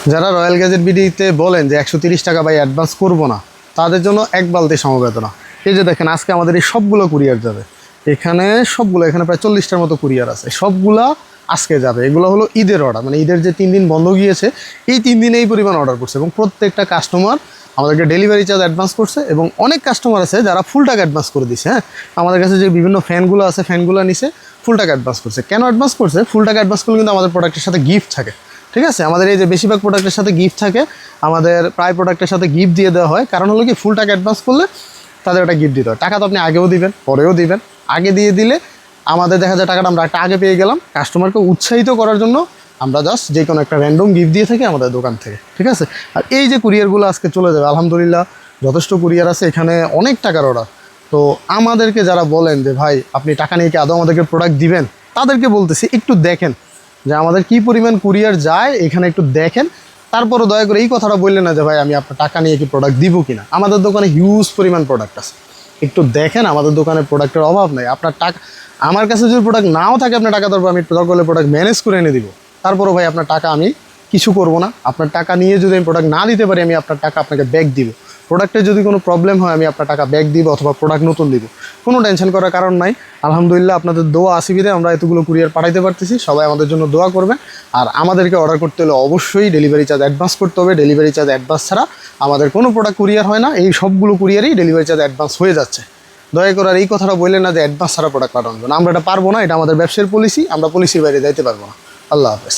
যারা royal gadget বিডিতে বলেন যে 130 টাকা ভাই অ্যাডভান্স করবো না, তাদের জন্য এক বালতি সমবেদনা। এই যে দেখেন, আজকে আমাদের এই সবগুলো কুরিয়ার যাবে, এখানে সবগুলো, এখানে প্রায় 40টার মতো কুরিয়ার আছে, সবগুলা আজকে যাবে। এগুলো হলো ঈদের অর্ডার, মানে ঈদের যে 3 দিন বন্ধ গিয়েছে, এই 3 দিনে এই পরিমাণ অর্ডার করছে, এবং প্রত্যেকটা কাস্টমার আমাদেরকে ডেলিভারি চার্জ অ্যাডভান্স করছে, এবং অনেক কাস্টমার আছে যারা ফুল টাকা অ্যাডভান্স করে দিছে। হ্যাঁ, আমাদের কাছে যে বিভিন্ন ফ্যানগুলো আছে, ফ্যানগুলো নিছে, ফুল টাকা অ্যাডভান্স করছে। কেন অ্যাডভান্স করছে? ফুল টাকা অ্যাডভান্স করলে কিন্তু আমাদের প্রোডাক্টের সাথে গিফট থাকে। ঠিক আছে, আমাদের এই যে বেশিরভাগ প্রোডাক্টের সাথে গিফট থাকে, আমাদের প্রায় প্রোডাক্টের সাথে গিফট দিয়ে দেওয়া হয়। কারণ হলো কি, ফুল টাকা অ্যাডভান্স করলে তাদের একটা গিফট দিতে হয়। টাকা তো আপনি আগেও দিবেন, পরেও দিবেন। আগে দিয়ে দিলে আমাদের দেখা যায় টাকাটা আমরা একটা আগে পেয়ে গেলাম। কাস্টমারকে উৎসাহিত করার জন্য আমরা জাস্ট যে কোনো একটা র্যান্ডম গিফট দিয়ে থাকি আমাদের দোকান থেকে। ঠিক আছে, আর এই যে কুরিয়ারগুলো আজকে চলে যাবে, আলহামদুলিল্লাহ যথেষ্ট কুরিয়ার আছে, এখানে অনেক টাকার অর্ডার। তো আমাদেরকে যারা বলেন যে ভাই আপনি টাকা নিয়ে কি আদৌ আমাদেরকে প্রোডাক্ট দিবেন, তাদেরকে বলতেছি একটু দেখেন যে আমাদের কি পরিমাণ কুরিয়ার যায়, এখানে একটু দেখেন। তারপরও দয়া করে এই কথাটা বললেন না যে ভাই আমি আপনার টাকা নিয়ে কি প্রোডাক্ট দিব কিনা। আমাদের দোকানে হিউজ পরিমাণ প্রোডাক্ট আছে, একটু দেখেন। আমাদের দোকানে প্রোডাক্টের অভাব নেই। আপনার টাকা, আমার কাছে যদি প্রোডাক্ট নাও থাকে, আপনার টাকা ধরবো, আমি দরকার হলে প্রোডাক্ট ম্যানেজ করে এনে দিব। তারপরও ভাই আপনার টাকা আমি কিছু করব না। আপনার টাকা নিয়ে যদি আমি প্রোডাক্ট না দিতে পারি, আমি আপনার টাকা আপনাকে ব্যাক দিব। প্রোডাক্টের যদি কোনো প্রবলেম হয়, আমি আপনার টাকা ব্যাক দিব অথবা প্রোডাক্ট নতুন দিব। কোনো টেনশন করার কারণ নাই। আলহামদুলিল্লাহ আপনাদের দোয়া আসিবিদে আমরা এতগুলো কুরিয়ার পাঠাইতে পারতেছি। সবাই আমাদের জন্য দোয়া করবেন। আর আমাদেরকে অর্ডার করতে হলে অবশ্যই ডেলিভারি চার্জ অ্যাডভান্স করতে হবে। ডেলিভারি চার্জ অ্যাডভান্স ছাড়া আমাদের কোনো প্রোডাক্ট কুরিয়ার হয় না। এই সবগুলো কুরিয়ারই ডেলিভারি চার্জ অ্যাডভান্স হয়ে যাচ্ছে। দয়া করে আর এই কথাটা বললেন না যে অ্যাডভান্স ছাড়া প্রোডাক্ট পাঠানো যাবে না। আমরা এটা পারবো না, এটা আমাদের ব্যবসার পলিসি, আমরা পলিসির বাইরে যাইতে পারবো না। আল্লাহ হাফেজ।